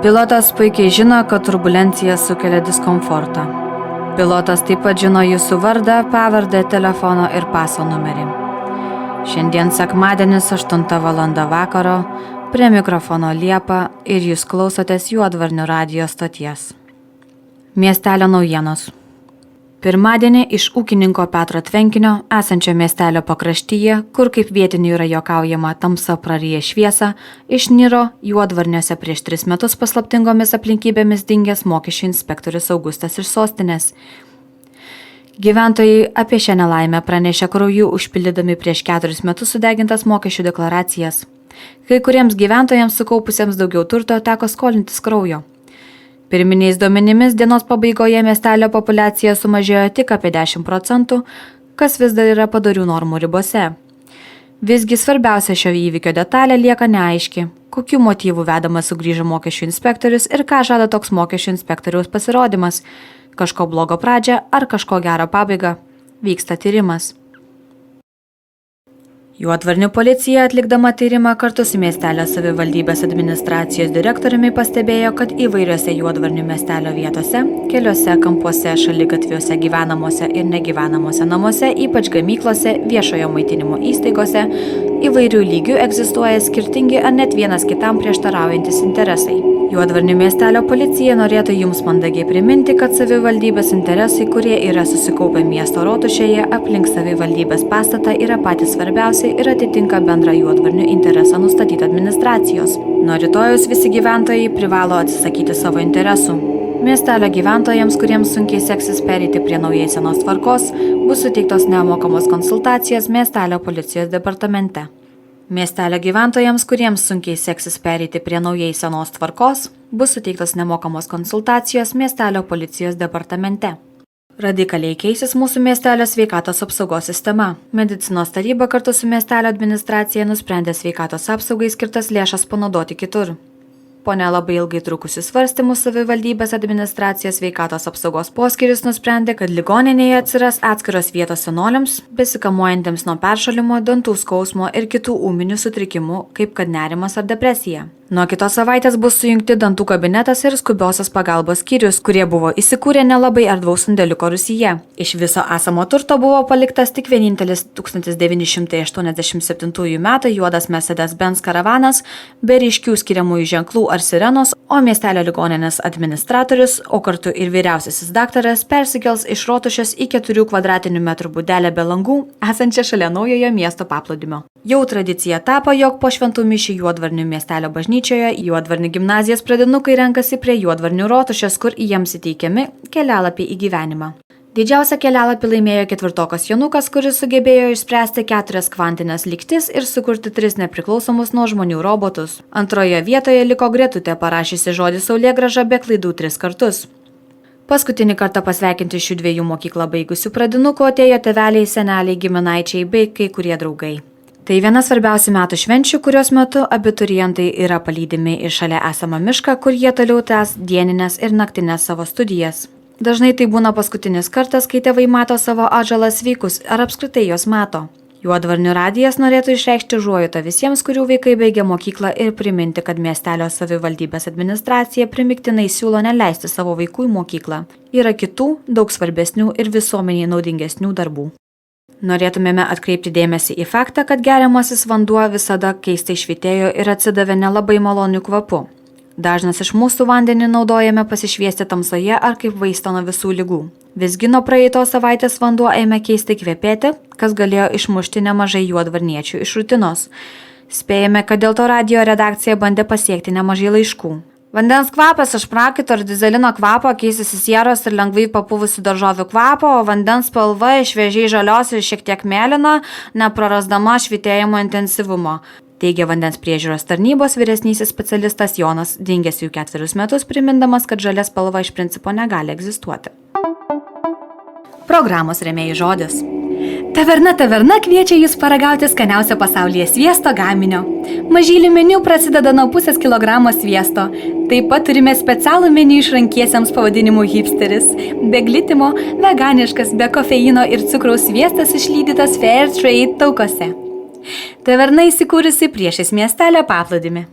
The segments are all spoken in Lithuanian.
Pilotas puikiai žino, kad turbulencija sukelia diskomfortą. Pilotas taip pat žino jūsų vardą, pavardę, telefono ir paso numerį. Šiandien sekmadienis 8 val. Vakaro, prie mikrofono Liepa ir jūs klausotės Juodvarnių radijo stoties. Miestelio naujienos. Pirmadienį iš ūkininko Petro tvenkinio, esančio miestelio pakraštyje, kur kaip vietinių yra juokaujama tamsa praryja šviesą, išniro Juodvarniuose prieš 3 metus paslaptingomis aplinkybėmis dingęs mokesčių inspektorius Augustas iš Sostinės. Gyventojai apie šią nelaimę pranešė krauju užpildydami prieš 4 metus sudegintas mokesčių deklaracijas. Kai kuriems gyventojams sukaupusiems daugiau turto teko skolintis kraujo. Pirminiais duomenimis dienos pabaigoje miestelio populiacija sumažėjo tik apie 10%, kas vis dar yra padorių normų ribose. Visgi svarbiausia šio įvykio detalė lieka neaiški, kokių motyvų vedamas sugrįžo mokesčių inspektorius ir ką žada toks mokesčių inspektoriaus pasirodymas, kažko blogo pradžią ar kažko gero pabaigą, vyksta tyrimas. Juodvarnių policija atlikdama tyrimą kartu su miestelio savivaldybės administracijos direktoriumi pastebėjo, kad įvairiose Juodvarnių miestelio vietose, keliuose kampuose, šaligatviuose, gyvenamuose ir negyvenamuose namuose, ypač gamyklose, viešojo maitinimo įstaigose, įvairių lygių egzistuoja skirtingi ar net vienas kitam prieštaraujantis interesai. Juodvarnių miestelio policija norėtų jums mandagiai priminti, kad savivaldybės interesai, kurie yra susikaupę miesto rotušėje aplink savivaldybės pastatą, yra patys svarbiausi ir atitinka bendrą Juodvarnių interesą nustatyti administracijos. Nuo rytojus visi gyventojai privalo atsisakyti savo interesų. Miestelio gyventojams, kuriems sunkiai seksis pereiti prie naujai senos tvarkos, bus suteiktos nemokamos konsultacijos miestelio policijos departamente. Miestelio gyventojams, kuriems sunkiai seksis pereiti prie naujai senos tvarkos, bus suteiktos nemokamos konsultacijos miestelio policijos departamente. Radikaliai keisis mūsų miestelio sveikatos apsaugos sistema. Medicinos taryba kartu su miestelio administracija nusprendė sveikatos apsaugai skirtas lėšas panaudoti kitur. Po nelabai ilgai trukusių svarstymų savivaldybės administracijos sveikatos apsaugos poskyrius nusprendė, kad ligoninėje atsiras atskiros vietos senoliams, besikamuojantiems nuo peršalimo, dantų skausmo ir kitų ūminių sutrikimų, kaip kad nerimas ar depresija. Nuo kitos savaitės bus sujungti dantų kabinetas ir skubiosios pagalbos skyrius, kurie buvo įsikūrę nelabai erdvaus sandėliuko rūsyje. Iš viso esamo turto buvo paliktas tik vienintelis 1987 m. juodas Mercedes-Benz karavanas, be ryškių skiriamųjų ženklų ar sirenos, o miestelio ligoninės administratorius, o kartu ir vyriausiasis daktaras persikels iš rotušės į 4 kvadratinių metrų būdelę be langų, esančią šalia naujojo miesto paplūdimio. Jau tradicija tapo, jog po šventų mišių Juodvarnių miestelio bažnyčioje Juodvarnių gimnazijos pradinukai renkasi prie Juodvarnių rotušės, kur jiems įteikiami kelialapiai į gyvenimą. Didžiausią kelialapį laimėjo 4-okas Jonukas, kuris sugebėjo išspręsti 4 kvantinės lygtis ir sukurti 3 nepriklausomus nuo žmonių robotus. Antroje vietoje liko Gretutė, parašiusi žodį saulėgrąža be klaidų 3 kartus. Paskutinį kartą pasveikinti šių 2 mokyklą baigusių pradinukų atėjo tėveliai, seneliai, giminaičiai bei kai kurie draugai. Tai viena svarbiausių metų švenčių, kurios metu abiturientai yra palydimi į šalia esamą mišką, kur jie toliau tęs dienines ir naktinės savo studijas. Dažnai tai būna paskutinis kartas, kai tėvai mato savo atžalą sveikus ar apskritai jos mato. Juodvarnių radijas norėtų išreikšti užuojautą visiems, kurių vaikai baigia mokyklą ir priminti, kad miestelio savivaldybės administracija primiktinai siūlo neleisti savo vaikų į mokyklą. Yra kitų, daug svarbesnių ir visuomeniai naudingesnių darbų. Norėtumėme atkreipti dėmesį į faktą, kad geriamasis vanduo visada keistai švytėjo ir atsidavė nelabai maloniu kvapu. Dažnas iš mūsų vandenį naudojame pasišviesti tamsoje ar kaip vaistą nuo visų ligų. Visgi nuo praeitos savaitės vanduo ėmė keistai kvepėti, kas galėjo išmušti nemažai juodvarniečių iš rutinos. Spėjame, kad dėl to radijo redakcija bandė pasiekti nemažai laiškų. Vandens kvapas iš prakaito ir dizelino kvapo keisis į sieros ir lengvai papuvusių daržovių kvapo, o vandens spalva iš šviežiai žalios ir šiek tiek mėlyna, neprarasdama švytėjimo intensyvumo, teigia vandens priežiūros tarnybos vyresnysis specialistas Jonas, dingęs jau 4 metus, primindamas, kad žalia spalva iš principo negali egzistuoti. Programos rėmėjų žodis. Taverna kviečia jūs paragauti skaniausio pasaulyje sviesto gaminio. Mažylių meniu prasideda nuo pusės kilogramo sviesto. Taip pat turime specialų meniu išrankiesiems pavadinimu hipsteris. Be glitimo, veganiškas, be kofeino ir cukraus sviestas išlydytas Fair Trade taukose. Taverna įsikūrusi priešais miestelio paplūdimį.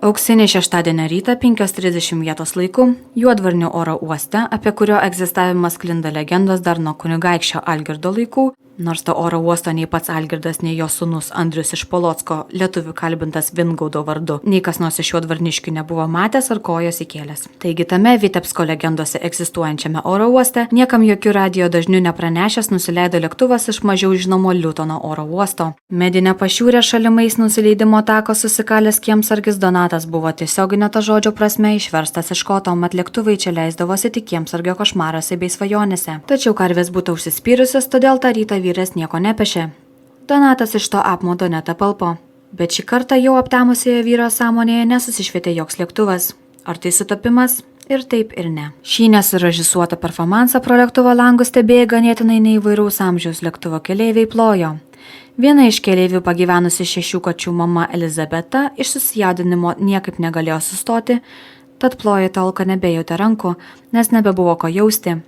Auksinį šeštadienio rytą 5:30 vietos laiku Juodvarnių oro uoste, apie kurio egzistavimą sklinda legendos dar nuo kunigaikščio Algirdo laikų, nors to oro uosto nei pats Algirdas, nei jo sūnus Andrius iš Polocko, lietuvių kalbintas Vingaudo vardu, nei kas nors iš juodvarniškių nebuvo matęs ar kojos įkėlęs. Taigi tame Vitebsko legendose egzistuojančiame oro uoste niekam jokių radio dažnių nepranešęs nusileido lėktuvas iš mažiau žinomo Liutono oro uosto. Medinę pašiūrę šalimais nusileidimo tako susikalęs kiemsargis Donatas buvo tiesioginio to žodžio prasme išverstas iš koto, mat lėktuvai čia leisdavosi tik kiemsargio košmaruose bei svajonėse. Tačiau karvės būtų užsispyrusios, todėl tą rytą vyras nieko nepešė. Donatas iš to apmaudo net apalpo. Bet šį kartą jau aptemusioje vyro sąmonėje nesusišvietė joks lėktuvas. Ar tai sutapimas? Ir taip ir ne. Šį nesurežisuotą performansą pro lėktuvo langus stebėjo ganėtinai neįvairaus amžiaus lėktuvo keleiviai plojo. Viena iš keleivių pagyvenusi 6 kačių mama Elizabeta iš susijaudinimo niekaip negalėjo sustoti, tad plojo tol, kad nebejautė rankų, nes nebebuvo ko jausti.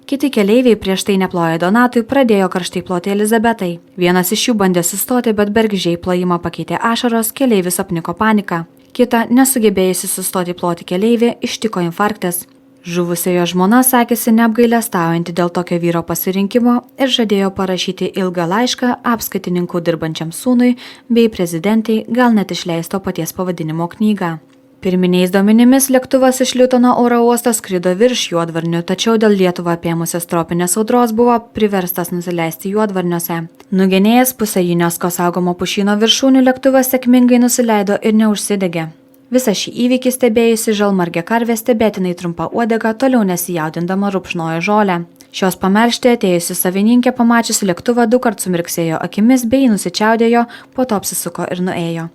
Kiti keleiviai prieš tai neploję Donatui pradėjo karštai ploti Elizabetai. Vienas iš jų bandė sustoti, bet bergždžiai plojimą pakeitė ašaros, keleivis apniko paniką. Kita, nesugebėjusi sustoti ploti keleivį, ištiko infarktas. Žuvusiojo žmona sakėsi neapgailestaujanti dėl tokio vyro pasirinkimo ir žadėjo parašyti ilgą laišką apskaitininkų dirbančiam sūnui bei prezidentai, gal net išleisto paties pavadinimo knygą. Pirminiais duomenimis lėktuvas iš Liutono oro uosto skrido virš Juodvarnių, tačiau dėl Lietuvą apėmusios tropinės audros buvo priverstas nusileisti Juodvarniuose. Nugenėjęs pusę UNESCO saugomo pušyno viršūnių lėktuvas sėkmingai nusileido ir neužsidegė. Visą šį įvykį stebėjusi žalmargė karvė stebėtinai trumpa uodega toliau nesijaudindama rupšnojo žolę. Šios pamelžti atėjusi savininkė pamačiusi lėktuvą 2 sumirksėjo akimis bei nusičiaudėjo, po to apsisuko ir nuėjo.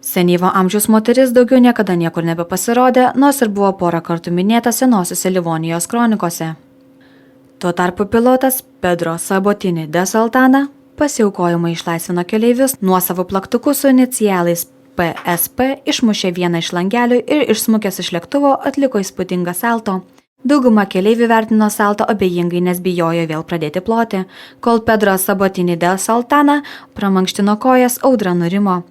Senyvo amžiaus moteris daugiau niekada niekur nebepasirodė, nors ir buvo porą kartų minėta senosiuose Livonijos kronikose. Tuo tarpu pilotas Pedro Sabotini de Saltana pasiaukojimai išlaisvino keleivius nuosavų plaktukų su inicialais PSP, išmušė vieną iš langelių ir išsmukęs iš lėktuvo atliko įspūdingą salto. Dauguma keleivių vertino salto abejingai, nes bijojo vėl pradėti ploti. Kol Pedro Sabotini de Saltana pramankštino kojas, audra nurimo.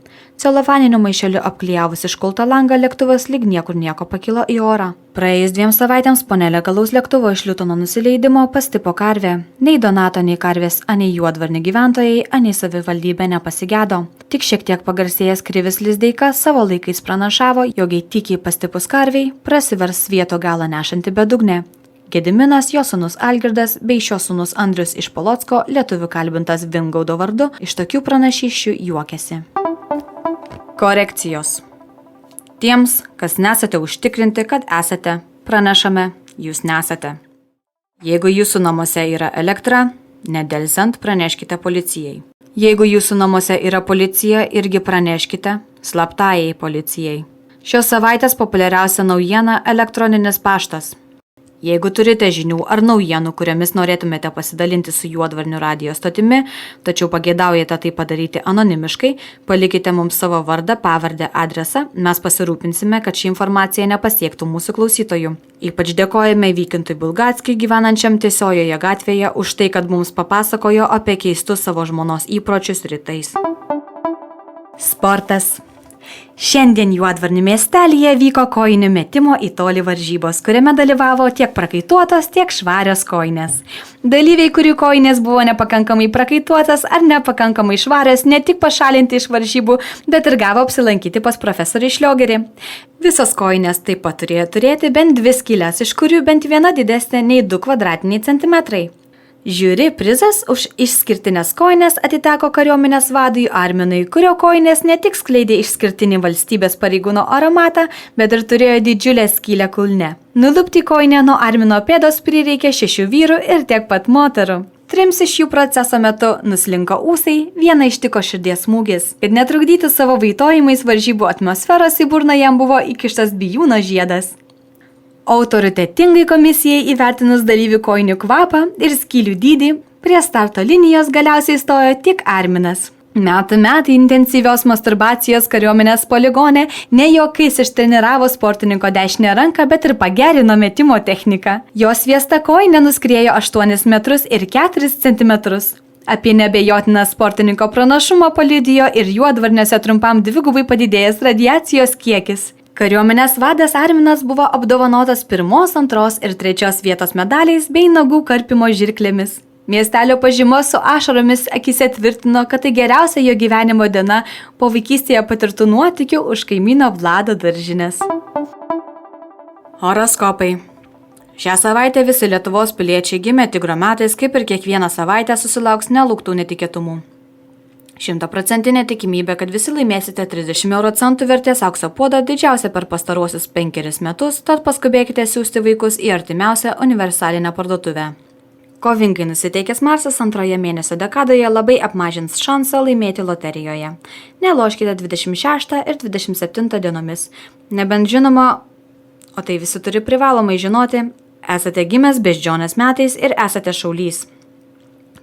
Celofaniniu maišeliu apklijavus iškultą langą lėktuvas lyg niekur nieko pakilo į orą. Praėjus 2 savaitėms po nelegalaus lėktuvo iš Liutono nusileidimo pastipo karvė. Nei Donato, nei karvės, anei Juodvarnių gyventojai, anei savivaldybė nepasigedo. Tik šiek tiek pagarsėjęs Krivis Lizdeika savo laikais pranašavo, jog įtikiai pastipus karviai prasivers svieto galą nešanti bedugnė. Gediminas, jo sūnus Algirdas bei šio sūnus Andrius iš Polocko, lietuvių kalbintas Vingaudo vardu, iš tokių pranašysčių juokėsi. Korekcijos. Tiems, kas nesate užtikrinti, kad esate, pranešame, jūs nesate. Jeigu jūsų namuose yra elektra, nedelsiant praneškite policijai. Jeigu jūsų namuose yra policija, irgi praneškite slaptajai policijai. Šios savaitės populiariausia naujiena – elektroninis paštas. Jeigu turite žinių ar naujienų, kuriomis norėtumėte pasidalinti su Juodvarnių radijo stotimi, tačiau pageidaujate tai padaryti anonimiškai, palikite mums savo vardą, pavardę, adresą, mes pasirūpinsime, kad ši informacija nepasiektų mūsų klausytojų. Ypač dėkojame Vykintui Bulgatskiui gyvenančiam Tiesiojoje gatvėje už tai, kad mums papasakojo apie keistus savo žmonos įpročius rytais. Sportas. Šiandien Juodvarnių miestelyje vyko kojinių metimo į tolį varžybos, kuriame dalyvavo tiek prakaituotos, tiek švarios kojinės. Dalyviai, kurių kojinės buvo nepakankamai prakaituotas ar nepakankamai švarios, ne tik pašalinti iš varžybų, bet ir gavo apsilankyti pas profesorių Šliogerį. Visos kojinės taip pat turėjo turėti bent 2 skyles, iš kurių bent viena didesnė nei 2 kvadratiniai centimetrai. Žiūri prizas už išskirtinės kojinės atiteko kariuomenės vadui Arminui, kurio kojinės ne tik skleidė išskirtinį valstybės pareigūno aromatą, bet ir turėjo didžiulę skylę kulne. Nulupti kojinę nuo Armino pėdos prireikė 6 vyrų ir tiek pat moterų. 3 iš jų proceso metu nuslinko ūsai, vieną ištiko širdies smūgis. Kad netrukdytų savo vaitojimais varžybų atmosferos, į burną jam buvo įkištas bijūno žiedas. Autoritetingai komisijai įvertinus dalyvių kojinių kvapą ir skylių dydį, prie starto linijos galiausiai stojo tik Arminas. Metai intensyvios masturbacijos kariuomenės poligone ne juokais ištreniravo sportininko dešinę ranką, bet ir pagerino metimo techniką. Jo sviesta kojinė nuskriejo 8 metrus ir 4 centimetrus. Apie neabejotiną sportininko pranašumą paliudijo ir Juodvarniuose trumpam dvigubai padidėjęs radiacijos kiekis. Kariuomenės vadas Arminas buvo apdovanotas 1, 2 ir 3 vietos medaliais bei nagų karpimo žirklėmis. Miestelio pažymos su ašaromis akise tvirtino, kad tai geriausia jo gyvenimo diena po vaikystėje patirtų nuotykių už kaimyno Vlado daržinės. Horoskopai. Šią savaitę visi Lietuvos piliečiai gimę tigro metais, kaip ir kiekvieną savaitę, susilauks nelauktų netikėtumų. 100% tikimybė, kad visi laimėsite 30 € vertės aukso puodą, didžiausia per pastaruosius 5 metus, tad paskubėkite siųsti vaikus į artimiausią universalinę parduotuvę. Kovingai nusiteikęs Marsas antroje mėnesio dekadoje labai apmažins šansą laimėti loterijoje. Neloškite 26 ir 27 dienomis. Nebent žinoma, o tai visi turi privalomai žinoti, esate gimęs beždžionės metais ir esate šaulys.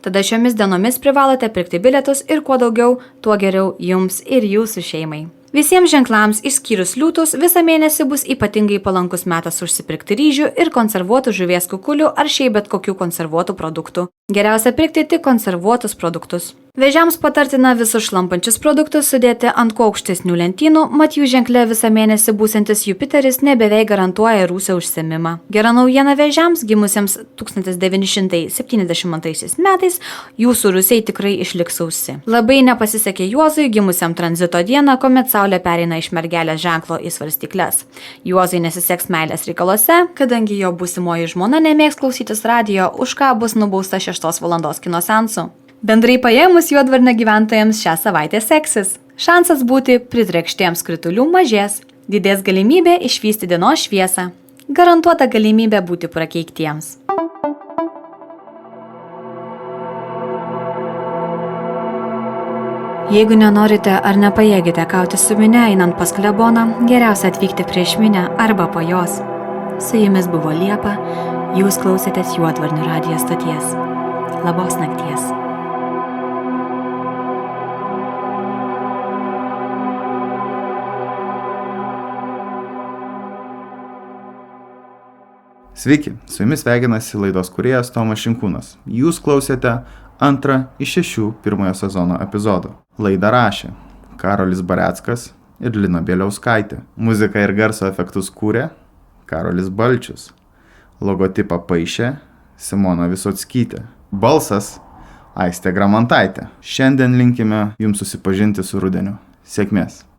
Tada šiomis dienomis privalote pirkti bilietus ir kuo daugiau, tuo geriau jums ir jūsų šeimai. Visiems ženklams išskyrus liūtus visą mėnesį bus ypatingai palankus metas užsipirkti ryžių ir konservuotų žuvies kukulių ar šiaip bet kokių konservuotų produktų. Geriausia pirkti tik konservuotus produktus. Vėžiams patartina visus šlampančius produktus sudėti ant kuo aukštesnių lentynų, mat jų ženkle visą mėnesį būsantis Jupiteris nebeveik garantuoja rūsio užsiėmimą. Gera naujiena vėžiams gimusiems 1972 metais, jūsų rūsiai tikrai išliks sausi. Labai nepasisekė Juozui gimusiam tranzito dieną, kuomet Saulė pereina iš mergelės ženklo į svarstykles. Juozui nesiseks meilės reikaluose, kadangi jo būsimoji žmona nemėgs klausytis radijo, už ką bus nubausta 6 valandos kino seansų. Bendrai paėmus Juodvarnio gyventojams šią savaitę seksis. Šansas būti pritrekštiems kritulių mažės. Didės galimybė išvysti dienos šviesą. Garantuota galimybė būti prakeiktiems. Jeigu nenorite ar nepajėgite kauti su minia einant pas kleboną, geriausia atvykti prieš minę arba po jos. Su jumis buvo Liepa, jūs klausėtės Juodvarnių radijo stoties. Labos nakties. Sveiki, su jumis sveikinasi laidos kūrėjas Tomas Šinkūnas. Jūs klausėte 2 iš 6 pirmojo sezono epizodų. Laidą rašė Karolis Bareckas ir Lina Bieliauskaitė. Muziką ir garso efektus kūrė Karolis Balčius. Logotipą paišė Simona Visockytė. Balsas Aistė Gramantaitė. Šiandien linkime jums susipažinti su rudeniu. Sėkmės!